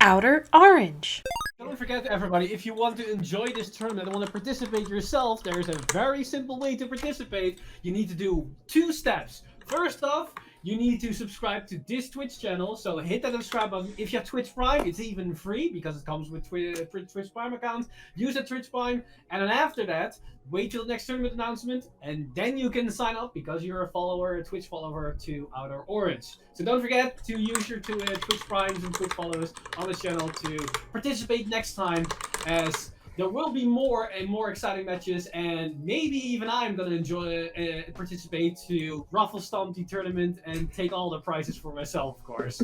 Outer Orange. Don't forget, everybody, if you want to enjoy this tournament and want to participate yourself, there's a very simple way to participate. You need to do 2 steps. First off, you need to subscribe to this Twitch channel, so hit that subscribe button. If you have Twitch Prime, it's even free because it comes with Twitch Prime account. Use that Twitch Prime, and then after that, wait till the next tournament announcement, and then you can sign up because you're a follower, a Twitch follower to OuterOrange. So don't forget to use your Twitch Primes and Twitch follows on this channel to participate next time, as there will be more and more exciting matches, and maybe even I'm gonna enjoy participate to ruffle stomp the tournament and take all the prizes for myself, of course.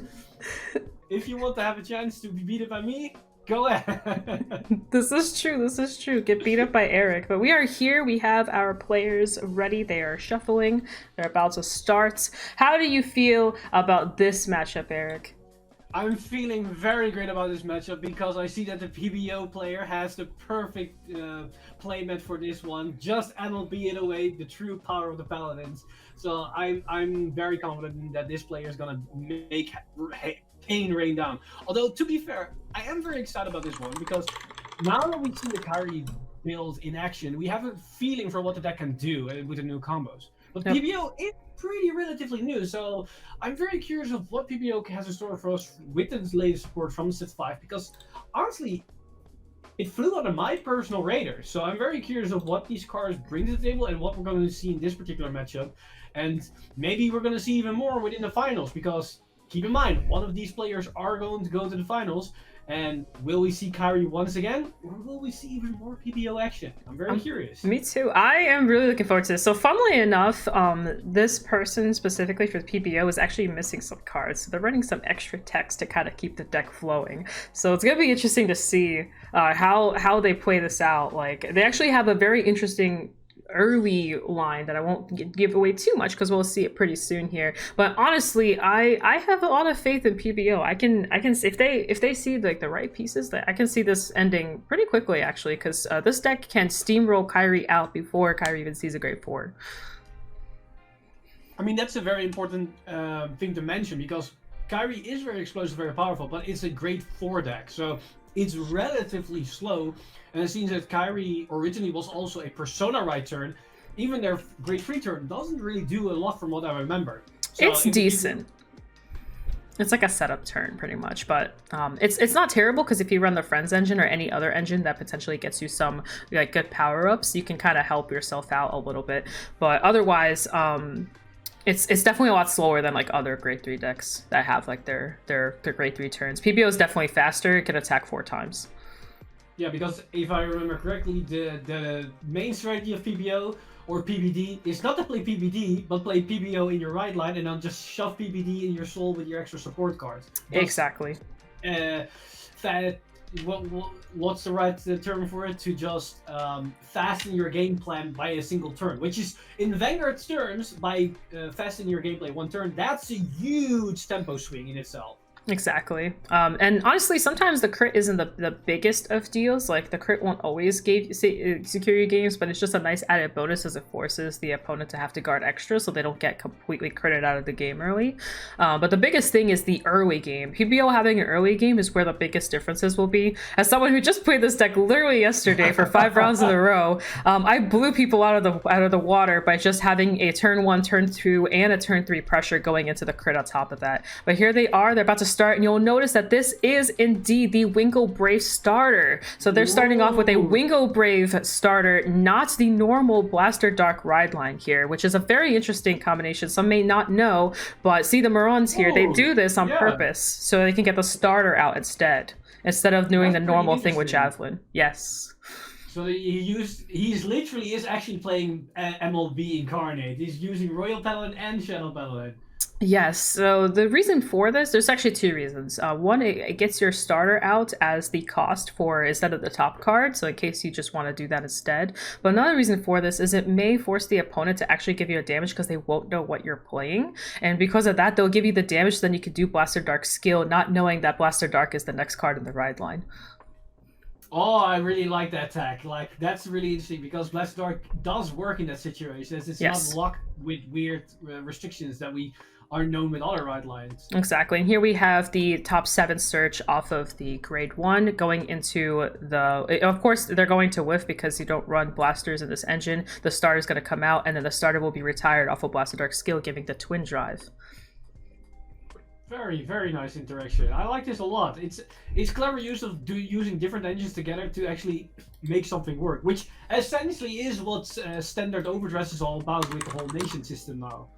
If you want to have a chance to be beaten by me, go ahead. This is true. Get beat up by Eric. But we are here. We have our players ready. They are shuffling. They're about to start. How do you feel about this matchup, Eric? I'm feeling very great about this matchup because I see that the PBO player has the perfect playmat for this one. Just MLB it away, the true power of the Paladins. So I'm very confident that this player is gonna make pain rain down. Although, to be fair, I am very excited about this one because now that we've seen the Kairi build in action, we have a feeling for what the deck can do with the new combos. But yep. PBO is pretty relatively new, so I'm very curious of what PBO has in store for us with the latest support from Set 5, because honestly, it flew under my personal radar. So I'm very curious of what these cards bring to the table and what we're going to see in this particular matchup. And maybe we're going to see even more within the finals, because keep in mind, one of these players are going to go to the finals. And will we see Kairi once again, or will we see even more PBO action? I'm very curious. Me too. I am really looking forward to this. So funnily enough, this person specifically for the PBO is actually missing some cards. So they're running some extra text to kind of keep the deck flowing. So it's going to be interesting to see how they play this out. Like, they actually have a very interesting early line that I won't give away too much because we'll see it pretty soon here. But honestly, I have a lot of faith in PBO. I can if they see like the right pieces, that I can see this ending pretty quickly actually, because this deck can steamroll Kairi out before Kairi even sees a grade 4. I mean, that's a very important thing to mention, because Kairi is very explosive, very powerful, but it's a grade 4 deck, so it's relatively slow. And it seems that Kairi originally was also a Persona right turn. Even their grade 3 turn doesn't really do a lot from what I remember. So it's decent. It's like a setup turn pretty much, but it's not terrible, because if you run the Friends engine or any other engine that potentially gets you some like good power-ups, you can kind of help yourself out a little bit. But otherwise, it's definitely a lot slower than like other grade 3 decks that have like their grade 3 turns. PBO is definitely faster. It can attack 4 times. Yeah, because if I remember correctly, the main strategy of PBO or PBD is not to play PBD, but play PBO in your right line and then just shove PBD in your soul with your extra support cards. Exactly. What's the right term for it? To just fasten your game plan by a single turn, which is, in Vanguard's terms, by fastening your gameplay 1 turn, that's a huge tempo swing in itself. Exactly. And honestly, sometimes the crit isn't the biggest of deals. Like, the crit won't always secure your games, but it's just a nice added bonus as it forces the opponent to have to guard extra so they don't get completely critted out of the game early. But the biggest thing is the early game. PBO having an early game is where the biggest differences will be. As someone who just played this deck literally yesterday for 5 rounds in a row, I blew people out of the water by just having a turn 1, turn 2, and a turn 3 pressure going into the crit on top of that. But here they are. They're about to start, and you'll notice that this is indeed the Wingle Brave starter. So they're starting off with a Wingle Brave starter, not the normal Blaster Dark ride line here, which is a very interesting combination. Some may not know, but see the Marons here, they do this on purpose so they can get the starter out instead of doing the normal thing with Javelin. Yes. So he's literally actually playing MLB Incarnate. He's using Royal Paladin and Shadow Paladin. Yes, so the reason for this, there's actually 2 reasons. One, it gets your starter out as the cost for instead of the top card, so in case you just want to do that instead. But another reason for this is it may force the opponent to actually give you a damage because they won't know what you're playing. And because of that, they'll give you the damage, so then you can do Blaster Dark skill, not knowing that Blaster Dark is the next card in the ride line. Oh, I really like that tag. Like, that's really interesting because Blaster Dark does work in that situation, as it's not locked with weird restrictions that we are known with other right lines. Exactly, and here we have the top 7 search off of the grade 1 going into the... Of course, they're going to whiff because you don't run blasters in this engine. The starter is going to come out, and then the starter will be retired off of Blaster Dark skill, giving the twin drive. Very, very nice interaction. I like this a lot. It's clever use of using different engines together to actually make something work, which essentially is what standard overdress is all about with the whole nation system now.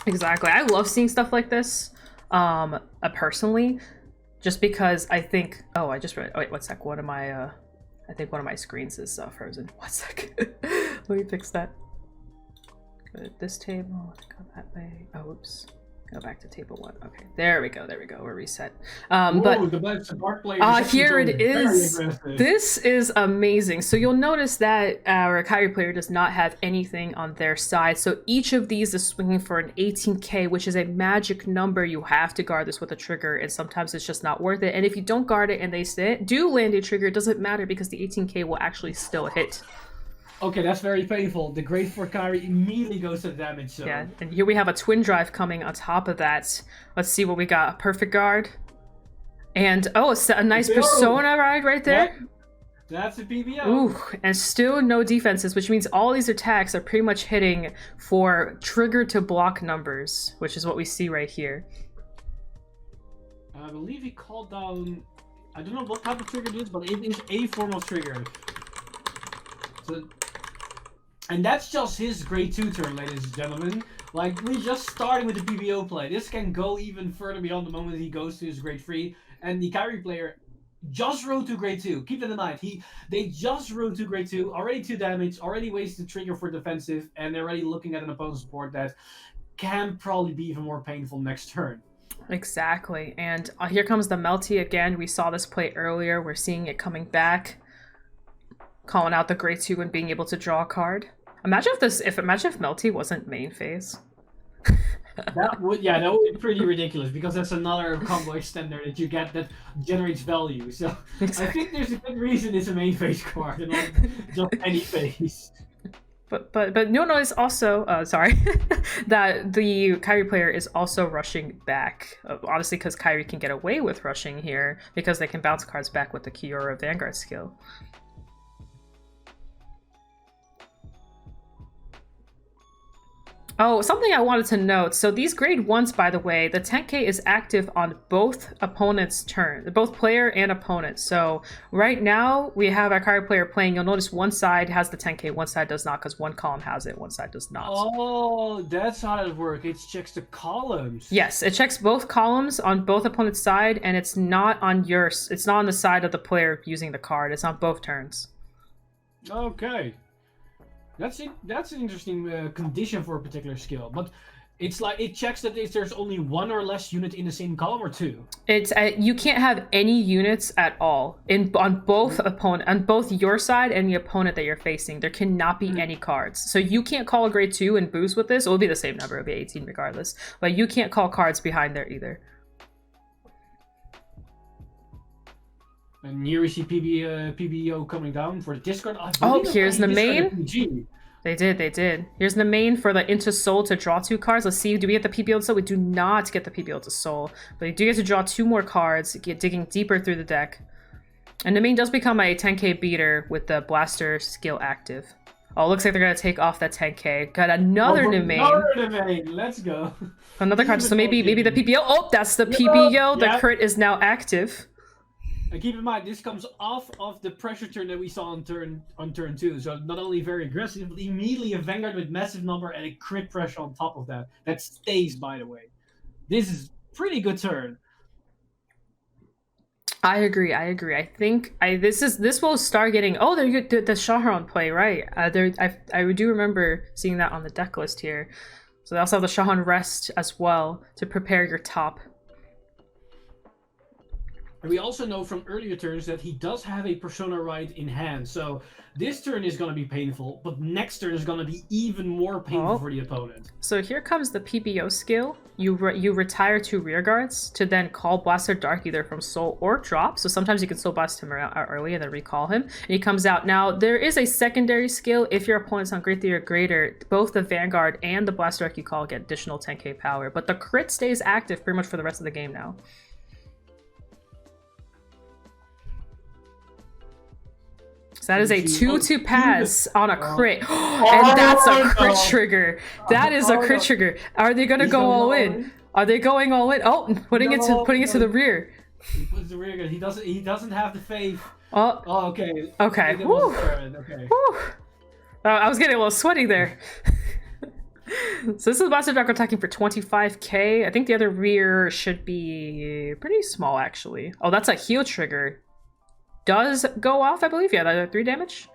Exactly. I love seeing stuff like this, personally, just because I think... Oh, I just read... Oh, wait, one sec. One of my, I think one of my screens is frozen. 1 sec. Let me fix that. Go to this table. Go that way. Oh, oops. Go back to table 1. Okay, there we go. There we go. We're reset. But the dark player here it is. This is amazing. So you'll notice that our Kairi player does not have anything on their side. So each of these is swinging for an 18k, which is a magic number. You have to guard this with a trigger, and sometimes it's just not worth it. And if you don't guard it and they do land a trigger, it doesn't matter because the 18k will actually still hit. Okay, that's very painful. The grade 4 Kairi immediately goes to the damage zone. Yeah, and here we have a twin drive coming on top of that. Let's see what we got. A perfect guard. And, oh, a nice persona ride right there. Yep. That's a PBO. Ooh, and still no defenses, which means all these attacks are pretty much hitting for trigger to block numbers, which is what we see right here. I believe he called down... I don't know what type of trigger it is, but it is a form of trigger. So... And that's just his grade 2 turn, ladies and gentlemen. Like, we just started with the PBO play. This can go even further beyond the moment he goes to his grade 3. And the Kairi player just rode to grade 2. Keep that in mind. They just rode to grade 2, already 2 damage, already wasted trigger for defensive, and they're already looking at an opponent's support that can probably be even more painful next turn. Exactly. And here comes the Melty again. We saw this play earlier. We're seeing it coming back. Calling out the grade 2 and being able to draw a card. Imagine if Melty wasn't main phase. That would be pretty ridiculous because that's another combo extender that you get that generates value. So exactly. I think there's a good reason it's a main phase card and not just any phase. But you'll notice also, sorry, that the Kairi player is also rushing back. Honestly, because Kairi can get away with rushing here because they can bounce cards back with the Kiora Vanguard skill. Oh, something I wanted to note. So these grade 1s, by the way, the 10k is active on both opponents' turn, both player and opponent. So right now we have our Kairi player playing. You'll notice one side has the 10k, one side does not, because one column has it, one side does not. Oh, that's how that works. It checks the columns. Yes, it checks both columns on both opponents' side, and it's not on yours. It's not on the side of the player using the card. It's on both turns. Okay. That's an interesting condition for a particular skill, but it's like it checks that if there's only one or less unit in the same column or two. It's you can't have any units at all on both your side and the opponent that you're facing. There cannot be any cards, so you can't call a grade 2 and boost with this. It will be the same number, it'll be 18 regardless, but you can't call cards behind there either. And here we see PBO coming down for the discard. Oh, here's the main. They did. Here's the main for the into soul to draw 2 cards. Let's see, do we get the PBO to soul? We do not get the PBO to soul, but you do get to draw 2 more cards, digging deeper through the deck. And the main does become a 10k beater with the blaster skill active. Oh, looks like they're gonna take off that 10k. Got another new main. Let's go. Another card. So maybe the PBO. Oh, that's the PBO. The crit is now active. And keep in mind, this comes off of the pressure turn that we saw on turn 2. So not only very aggressive, but immediately a Vanguard with massive number and a crit pressure on top of that. That stays, by the way. This is pretty good turn. I agree. I think this will start getting... Oh, there you get the Shaharon play, right? I do remember seeing that on the deck list here. So they also have the Shahan rest as well to prepare your top. And we also know from earlier turns that he does have a Persona Ride in hand. So this turn is going to be painful, but next turn is going to be even more painful for the opponent. So here comes the PBO skill. you retire 2 rear guards to then call Blaster Dark either from soul or drop. So sometimes you can soul blast him out early and then recall him, and he comes out. Now there is a secondary skill if your opponent's on grade 3 or greater. Both the Vanguard and the Blaster Dark you call get additional 10k power, but the crit stays active pretty much for the rest of the game now. So that is a 2-2 pass on a crit. And that's a crit trigger. That is a crit trigger. Are they gonna go all in? Are they going all in? Oh, putting it to the rear. He puts the rear guard. He doesn't have the faith. Oh, okay. Okay. Okay. I was getting a little sweaty there. So this is Blaster Dark attacking for 25k. I think the other rear should be pretty small actually. Oh, that's a heal trigger. Does go off, I believe. Yeah, that 3 damage.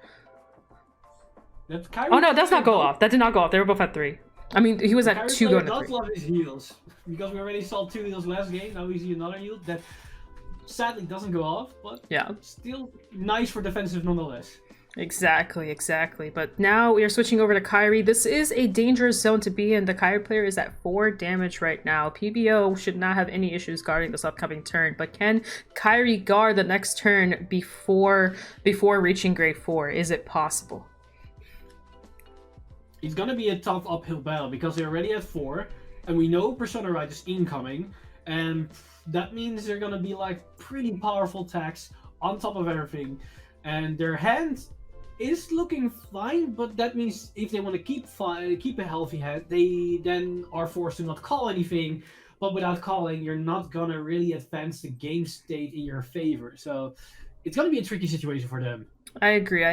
Oh no, it does not go off. That did not go off. They were both at 3. I mean, he was at 2 going to 3. Does love his heals because we already saw 2 heals last game. Now we see another heal that sadly doesn't go off, but yeah, still nice for defensive nonetheless. Exactly. But now we are switching over to Kairi. This is a dangerous zone to be in. The Kairi player is at 4 damage right now. PBO should not have any issues guarding this upcoming turn, but can Kairi guard the next turn before reaching grade 4? Is it possible? It's gonna be a tough uphill battle because they're already at 4, and we know Persona Ride is incoming, and that means they're gonna be like pretty powerful attacks on top of everything, and their hand is looking fine, but that means if they want to keep a healthy head, they then are forced to not call anything. But without calling, you're not gonna really advance the game state in your favor. So it's gonna be a tricky situation for them. I agree.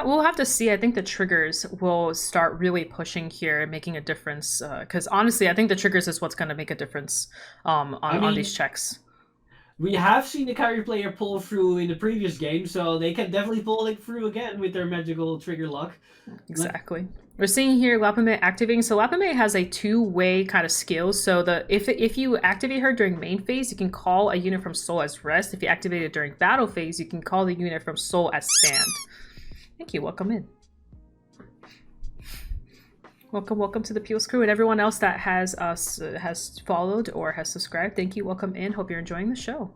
We'll have to see. I think the triggers will start really pushing here, making a difference. Because honestly, I think the triggers is what's gonna make a difference on these checks. We have seen the Kairi player pull through in the previous game, so they can definitely pull it through again with their magical trigger luck. Exactly. We're seeing here Lapame activating. So Lapame has a 2-way kind of skill. So if you activate her during main phase, you can call a unit from soul as rest. If you activate it during battle phase, you can call the unit from soul as stand. Thank you. Welcome in. Welcome to the PBO crew, and everyone else that has followed or has subscribed. Thank you. Welcome in. Hope you're enjoying the show.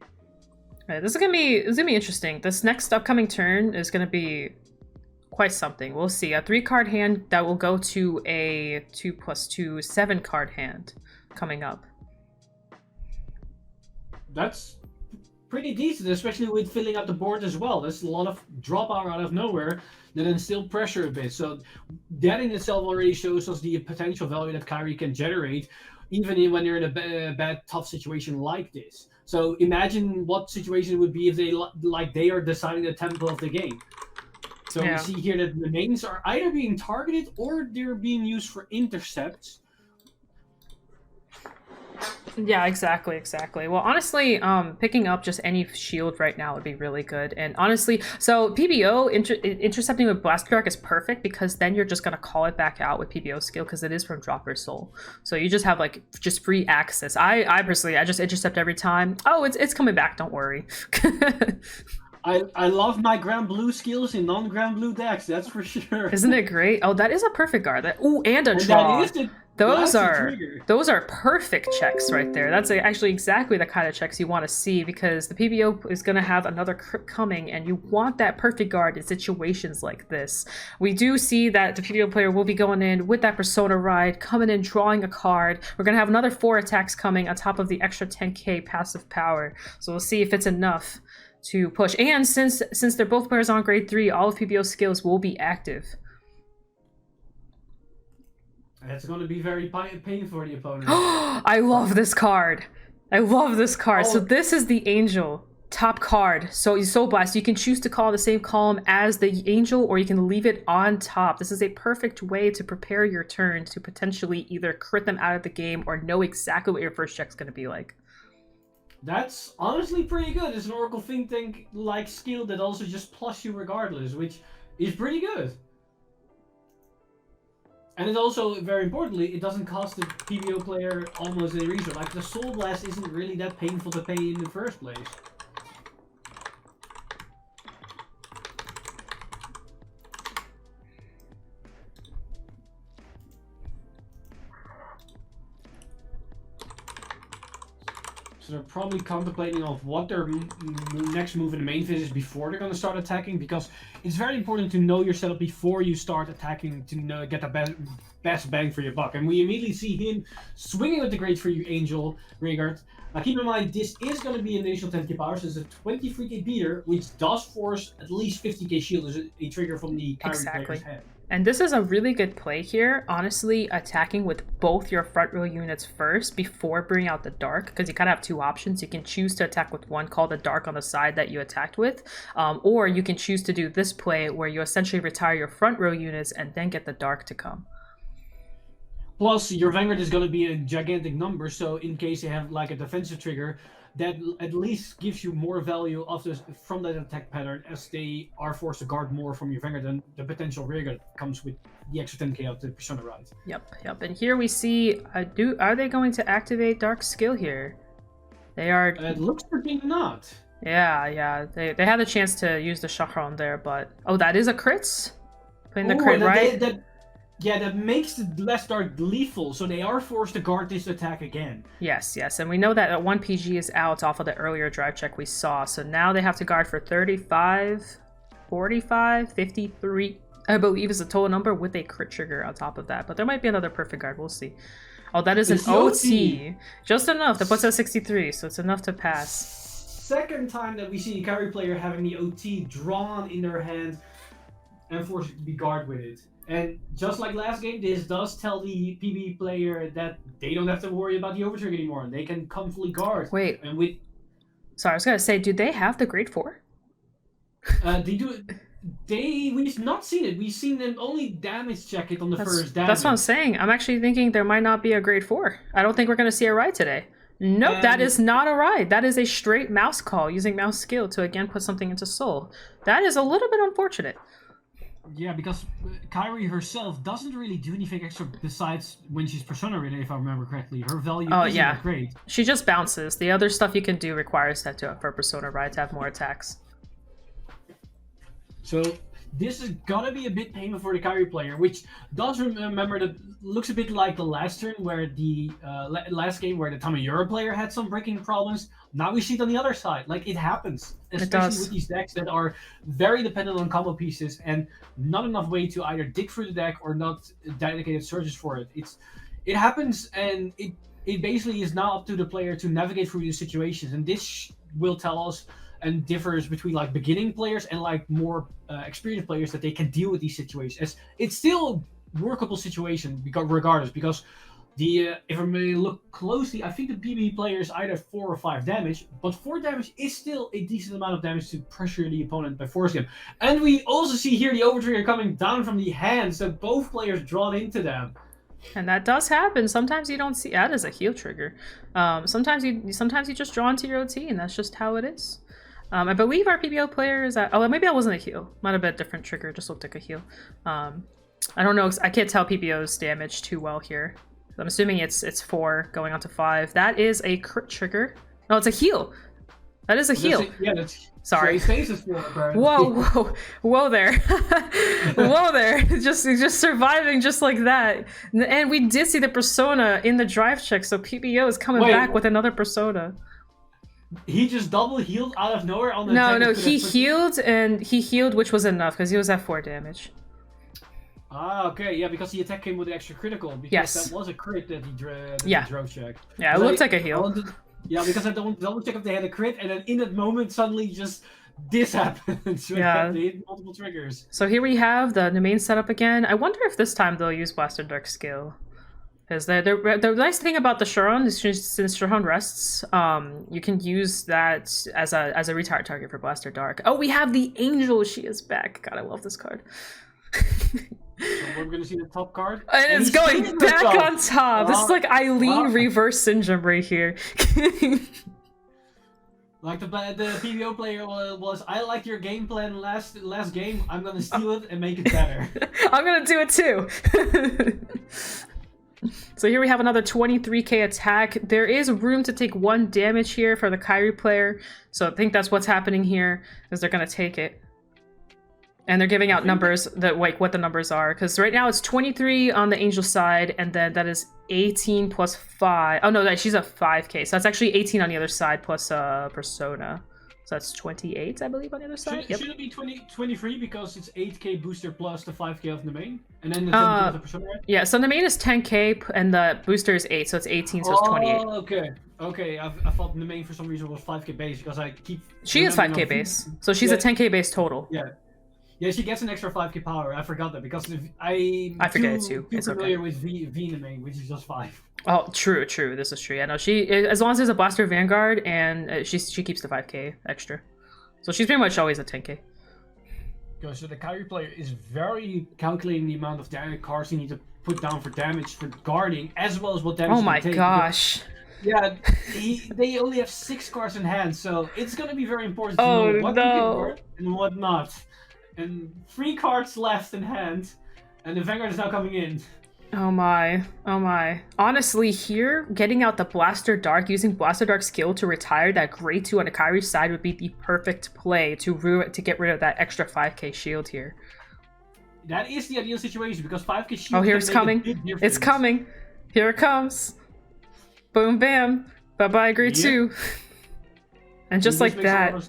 All right, this is gonna be interesting. This next upcoming turn is gonna be quite something. We'll see. A 3-card hand that will go to a 2+2 7-card hand coming up. That's pretty decent, especially with filling up the board as well. There's a lot of drop out of nowhere that then still pressure a bit. So that in itself already shows us the potential value that Kairi can generate, even when you're in a bad, tough situation like this. So imagine what situation it would be if they are deciding the tempo of the game. So we see here that the mains are either being targeted or they're being used for intercepts. Yeah, exactly. Well, honestly, picking up just any shield right now would be really good. And honestly, so PBO intercepting with Blaster Dark is perfect because then you're just gonna call it back out with PBO skill because it is from Dropper Soul. So you just have like just free access. I personally just intercept every time. Oh, it's coming back. Don't worry. I love my ground blue skills in non-ground blue decks. That's for sure. Isn't it great? Oh, that is a perfect guard. And a draw. Those are perfect checks right there. That's actually exactly the kind of checks you want to see because the PBO is going to have another crit coming and you want that perfect guard in situations like this. We do see that the PBO player will be going in with that Persona Ride, coming in, drawing a card. We're going to have another 4 attacks coming on top of the extra 10k passive power. So we'll see if it's enough to push. And since they're both players on grade 3, all of PBO skills will be active. It's going to be very painful for the opponent. I love this card. So this is the Angel top card. So you Soul Blast. You can choose to call the same column as the Angel, or you can leave it on top. This is a perfect way to prepare your turn to potentially either crit them out of the game or know exactly what your first check's going to be like. That's honestly pretty good. It's an Oracle Think Tank-like skill that also just plus you regardless, which is pretty good. And it also, very importantly, it doesn't cost the PBO player almost any resource. Like, the Soul Blast isn't really that painful to pay in the first place. So they're probably contemplating of what their next move in the main phase is before they're going to start attacking, because it's very important to know your setup before you start attacking to get the best bang for your buck. And we immediately see him swinging with the Great Free Angel Rigard. Now keep in mind, this is going to be an initial 10k power, so it's a 23k beater, which does force at least 50k shield as a trigger from the Kairi player's head. And this is a really good play here, honestly, attacking with both your front row units first before bringing out the Dark, because you kind of have two options. You can choose to attack with one called the Dark on the side that you attacked with, or you can choose to do this play where you essentially retire your front row units and then get the Dark to come. Plus, your Vanguard is going to be a gigantic number, so in case you have like a defensive trigger, that at least gives you more value from that attack pattern, as they are forced to guard more from your Vanguard than the potential rearguard that comes with the extra 10k of the Persona Ride. Yep. And here we see, are they going to activate Dark skill here? They are. It looks to be not. Yeah. They had a chance to use the Chakra there, but that is a crit. Putting the crit right. Yeah, that makes the less Dark lethal, so they are forced to guard this attack again. Yes, and we know that 1 PG is out off of the earlier drive check we saw, so now they have to guard for 35, 45, 53, I believe is the total number, with a crit trigger on top of that. But there might be another perfect guard, we'll see. Oh, that is an OT. Just enough to put us at 63, so it's enough to pass. Second time that we see a Kairi player having the OT drawn in their hand and forced to be guard with it. And just like last game, this does tell the PB player that they don't have to worry about the overtrigger anymore. They can comfortably guard. Wait. And with... Sorry, I was going to say, do they have the grade 4? They do. We've not seen it. We've seen them only damage check it on the first damage. That's what I'm saying. I'm actually thinking there might not be a grade 4. I don't think we're going to see a ride today. Nope, that is not a ride. That is a straight mouse call using mouse skill to again put something into soul. That is a little bit unfortunate. Yeah, because Kairi herself doesn't really do anything extra besides when she's Persona ridden, if I remember correctly. Her value isn't that great. She just bounces. The other stuff you can do requires that for Persona Ride to have more attacks. So this is gonna be a bit painful for the Kairi player, which does remember that looks a bit like the last turn where the last game where the Tamayura player had some breaking problems. Now we see it on the other side. Like, it happens, especially with these decks that are very dependent on combo pieces and not enough way to either dig through the deck or not dedicated searches for it. It happens, and it basically is now up to the player to navigate through these situations, and this will tell us and differs between like beginning players and like more experienced players that they can deal with these situations. It's still a workable situation regardless, because if I may look closely, I think the PB player is either 4 or 5 damage, but 4 damage is still a decent amount of damage to pressure the opponent by forcing him. And we also see here the overtrigger coming down from the hand, so both players drawn into them. And that does happen. Sometimes you don't see that as a heal trigger. Sometimes you just draw into your OT, and that's just how it is. I believe our PBO player is at... Oh, maybe that wasn't a heal. Might have been a different trigger. Just looked like a heal. I don't know. I can't tell PBO's damage too well here. I'm assuming it's 4 going on to 5. That is a crit trigger. No, it's a heal. That is a heal. That's... Sorry. Whoa there. Whoa there. Just surviving just like that. And we did see the Persona in the drive check, so PBO is coming back with another Persona. He just double healed out of nowhere on the No, he healed, which was enough because he was at 4 damage. Ah, okay, yeah, because the attack came with the extra critical, because that was a crit that he drove check. Yeah, it looked like a heal. Because I don't double check if they had a crit, and then in that moment suddenly just this happens. They hit multiple triggers. So here we have the main setup again. I wonder if this time they'll use Blaster Dark skill. Because the nice thing about the Sharon is since Sharon rests, you can use that as a retire target for Blaster Dark. Oh, we have the Angel. She is back. God, I love this card. So we're gonna see the top card, and it's going back on top. This is like Eileen reverse syndrome right here. Like the PBO player was, I like your game plan last game. I'm gonna steal it and make it better. I'm gonna do it too. So here we have another 23k attack. There is room to take 1 damage here for the Kairi player. So I think that's what's happening here, is they're gonna take it. And they're giving out numbers that like what the numbers are, because right now it's 23 on the Angel side, and then that is 18 plus 5. Oh no, she's a 5k, so that's actually 18 on the other side plus Persona. So that's 28, I believe, on the other side. Should it be 23 because it's 8k booster plus the 5k of the main, and then the 10k of the Persona? Right? Yeah, so the main is 10k and the booster is 8, so it's 18, so it's 28. Oh, okay. Okay, I thought the main for some reason was 5k base because I keep. She is 5k base, so she's a 10k base total. Yeah. Yeah, she gets an extra 5k power. I forgot that because I forget it too. It's familiar okay. with V in the main, which is just 5. Oh, true. This is true. Yeah, no, she as long as there's a Blaster Vanguard and she keeps the 5k extra, so she's pretty much always a 10k. So the Kairi player is very calculating the amount of cards you need to put down for damage for guarding, as well as what damage. Oh my gosh. Yeah, they only have 6 cards in hand, so it's gonna be very important to know what to guard and what not. And 3 cards left in hand, and the Vanguard is now coming in. Oh my. Honestly, here, getting out the Blaster Dark, using Blaster Dark skill to retire that grade 2 on the Kairi side would be the perfect play to get rid of that extra 5k shield here. That is the ideal situation, because 5k shield. Oh, here it's coming. It's coming. Here it comes. Boom, bam. Bye-bye, grade 2. And just like that.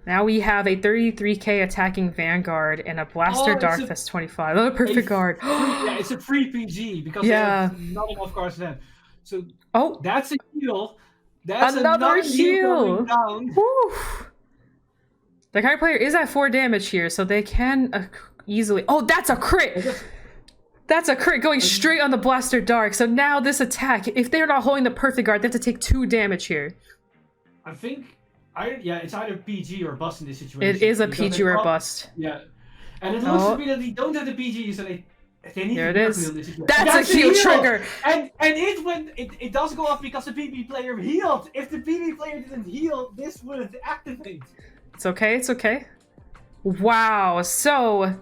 Now we have a 33k attacking Vanguard and a Blaster Dark that's 25. Oh, perfect guard. Yeah, it's a free PG because they have not enough cards in hand. So that's a heal. That's another heal. Down. Woo. The Kairi player is at 4 damage here, so they can easily. Oh, that's a crit. That's a crit going straight on the Blaster Dark. So now this attack, if they're not holding the perfect guard, they have to take 2 damage here. I think. Yeah, it's either PG or bust in this situation. It is a PG or bust. Yeah, and it looks to me that they don't have the PG, so they need there to it is. That's a heal trigger. And it does go off because the PB player healed. If the PB player didn't heal, this would activate. It's okay. It's okay. Wow. So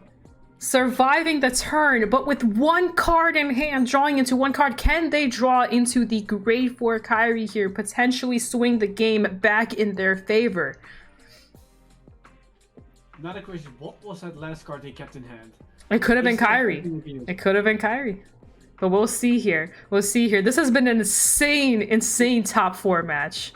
surviving the turn, but with 1 card in hand, drawing into 1 card, can they draw into the grade 4 Kairi here, potentially swing the game back in their favor? Another question, what was that last card they kept in hand? It could have been Kairi. It could have been Kairi. But we'll see here. We'll see here. This has been an insane top 4 match.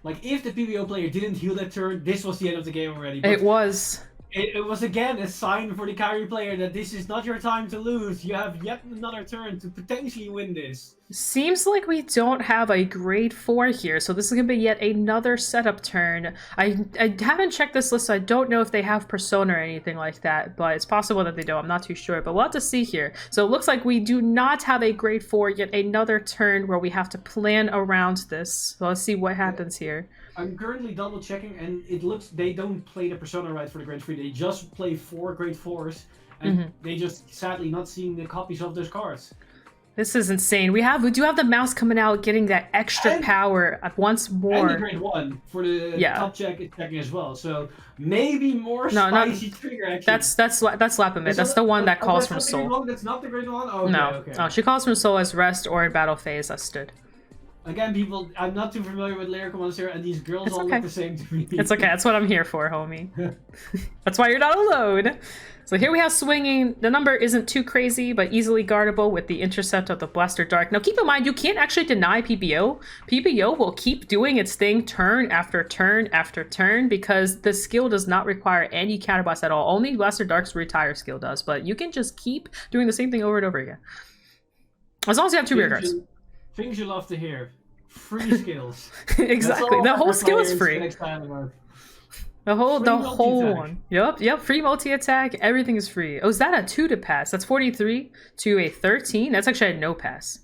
Like, if the PBO player didn't heal that turn, this was the end of the game already. But it was. It was again a sign for the Kairi player that this is not your time to lose. You have yet another turn to potentially win this. Seems like we don't have a grade 4 here, so this is going to be yet another setup turn. I haven't checked this list, so I don't know if they have Persona or anything like that, but it's possible that they don't. I'm not too sure, but we'll have to see here. So it looks like we do not have a grade 4, yet another turn where we have to plan around this. So let's see what happens here. I'm currently double checking, and it looks they don't play the Persona right for the grade 3. They just play 4 grade 4s, and they just sadly not seeing the copies of those cards. This is insane. We do have the mouse coming out, getting that extra power once more. And the grade 1 for the top checking as well. So maybe more spicy trigger action. That's Lapamid. That's the one that calls from Soul. That's not the grade 1. Oh, no, okay. Oh, she calls from Soul as rest or in battle phase as stood. Again, people, I'm not too familiar with lyrical ones here, and these girls all look the same to me. It's okay. That's what I'm here for, homie. That's why you're not alone. So here we have swinging. The number isn't too crazy, but easily guardable with the intercept of the Blaster Dark. Now, keep in mind, you can't actually deny PBO. PBO will keep doing its thing turn after turn after turn because the skill does not require any counterblast at all. Only Blaster Dark's retire skill does, but you can just keep doing the same thing over and over again. As long as you have 2 rear guards. Things you love to hear. Free skills. Exactly. The whole skill is free. The whole one. Yep. Free multi-attack. Everything is free. Oh, is that a 2 to pass? That's 43 to a 13. That's actually a no pass.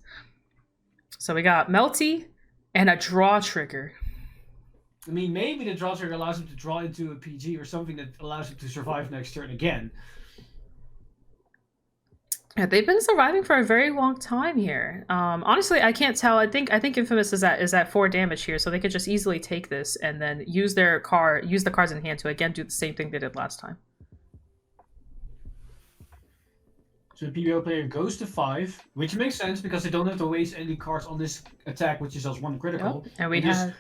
So we got Melty and a draw trigger. I mean, maybe the draw trigger allows him to draw into a PG or something that allows him to survive next turn again. Yeah, they've been surviving for a very long time here. Honestly, I can't tell. I think Infamous is at 4 damage here, so they could just easily take this and then use the cards in hand to again do the same thing they did last time. So the PBO player goes to 5, which makes sense because they don't have to waste any cards on this attack, which is just 1 critical. Yep. And we have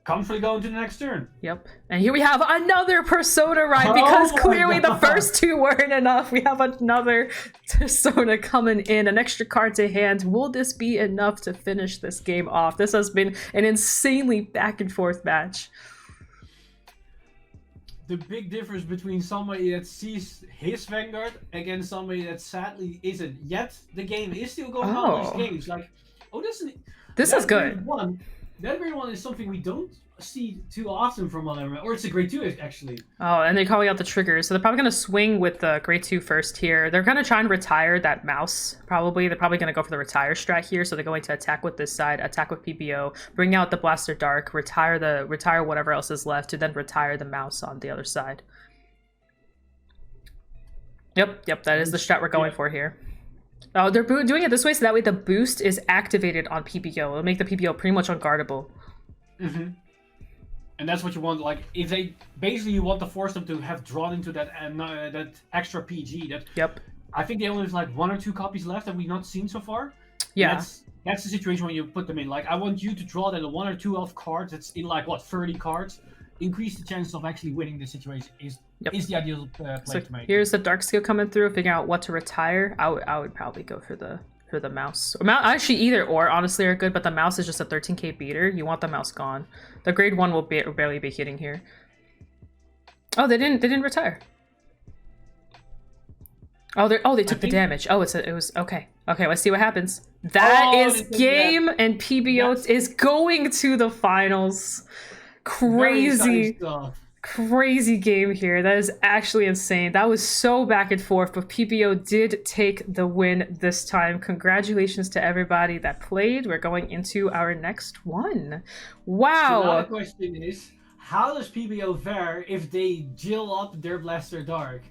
comfortably going to the next turn. Yep. And here we have another Persona, right? Because clearly the first two weren't enough. We have another Persona coming in, an extra card to hand. Will this be enough to finish this game off? This has been an insanely back and forth match. The big difference between somebody that sees his Vanguard against somebody that sadly isn't yet. The game is still going on. These games, like, this is good. That grade 1 is something we don't see too often from other, or it's a grade 2 actually. Oh, and they're calling out the triggers, so they're probably going to swing with the grade 2 first here. They're going to try and retire that mouse, probably. They're probably going to go for the retire strat here, so they're going to attack with this side, attack with PBO, bring out the Blaster Dark, retire whatever else is left, to then retire the mouse on the other side. Yep, that is the strat we're going for here. Oh, they're doing it this way, so that way the boost is activated on PBO. It'll make the PBO pretty much unguardable. Mm-hmm. And that's what you want. Like, if they basically, you want to force them to have drawn into that that extra PG. That I think they only have like 1 or 2 copies left that we've not seen so far. Yeah, that's the situation when you put them in. Like, I want you to draw that 1 or 2 of cards. That's in like what 30 cards. Increase the chances of actually winning the situation is the ideal play to make. Here's the dark skill coming through, figuring out what to retire. I would probably go for the mouse. Actually, either or honestly are good, but the mouse is just a 13k beater. You want the mouse gone. The grade 1 will barely be hitting here. Oh, they didn't retire. They took the damage. Oh, it was okay. Okay, let's see what happens. That is game, and PBO is going to the finals. Crazy game here. That is actually insane. That was so back and forth, but PBO did take the win this time. Congratulations to everybody that played. We're going into our next one. Wow. So now the question is, how does PBO fare if they jill up their Blaster Dark?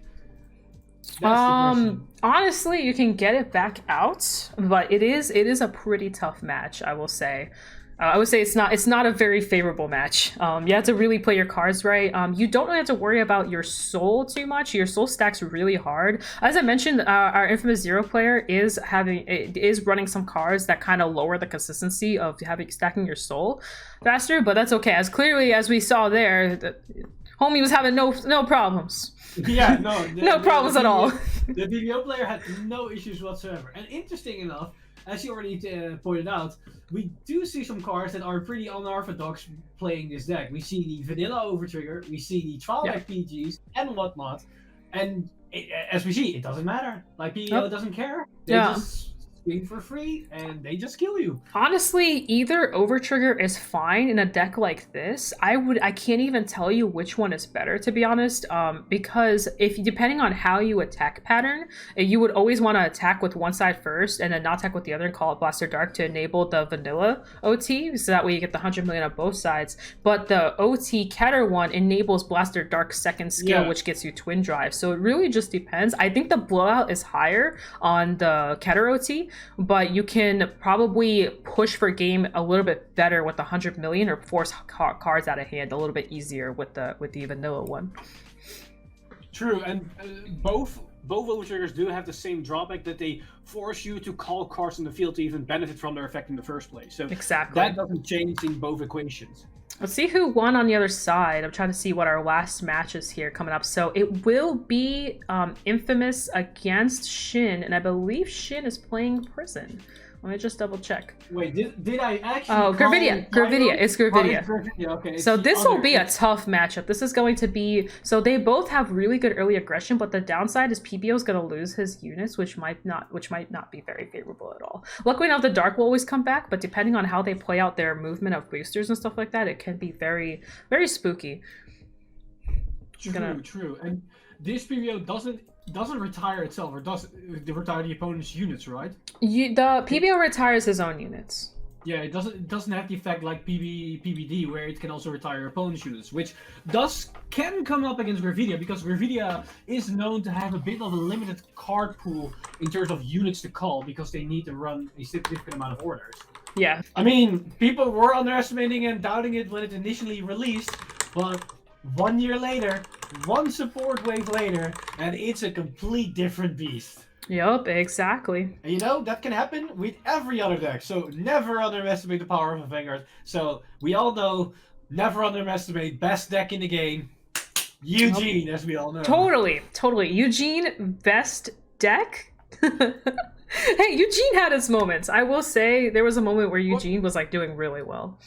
That's the question. Honestly, you can get it back out, but it is a pretty tough match, I will say. I would say it's not a very favorable match. You have to really play your cards right. You don't really have to worry about your soul too much. Your soul stacks really hard. As I mentioned, our Infamous Zero player is running some cards that kind of lower the consistency of stacking your soul faster, but that's okay. As clearly as we saw there, homie was having no problems. Yeah, no problems at all. The PBO player had no issues whatsoever. And interesting enough, as you already pointed out, we do see some cards that are pretty unorthodox playing this deck. We see the vanilla Overtrigger, we see the trial deck PGs and whatnot, and as we see, it doesn't matter. Like, PBO doesn't care. They just swing for free and they just kill you. Honestly, either Overtrigger is fine in a deck like this. I can't even tell you which one is better, to be honest, because depending on how you attack pattern, you would always want to attack with one side first and then not attack with the other and call it Blaster Dark to enable the vanilla OT, so that way you get the 100 million on both sides. But the OT Keter one enables Blaster Dark's second skill, which gets you Twin Drive. So it really just depends. I think the blowout is higher on the Keter OT, but you can probably push for game a little bit better with the 100 million, or force cards out of hand a little bit easier with the vanilla one. True, and both Overtriggers do have the same drawback, that they force you to call cards in the field to even benefit from their effect in the first place. So exactly, that doesn't change in both equations. Let's see who won on the other side. I'm trying to see what our last match is here coming up. So it will be Infamous against Shin, and I believe Shin is playing Prison. Let me just double check. Wait, did I actually? Oh, Gravidia. It's Gravidia. Okay. So this will be a tough matchup. This is going to be, so they both have really good early aggression, but the downside is PBO is going to lose his units, which might not be very favorable at all. Luckily enough, the Dark will always come back, but depending on how they play out their movement of boosters and stuff like that, it can be very, very spooky. True. And this PBO doesn't retire itself, or does retire the opponent's units, right? The PBO retires his own units. Yeah, it doesn't have the effect like PBD, where it can also retire opponent's units, which can come up against Gravidia, because Gravidia is known to have a bit of a limited card pool in terms of units to call, because they need to run a significant amount of orders. Yeah. I mean, people were underestimating and doubting it when it initially released, but 1 year later, one support wave later, and it's a complete different beast. Yup, exactly. And that can happen with every other deck, so never underestimate the power of a Vanguard. So we all know Never underestimate best deck in the game. Eugene, as we all know. Totally. Eugene, best deck? Hey, Eugene had his moments. I will say there was a moment where Eugene was like doing really well.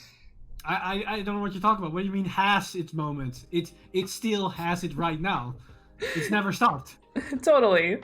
I don't know what you're talking about. What do you mean has its moments? It still has it right now. It's never stopped. Totally.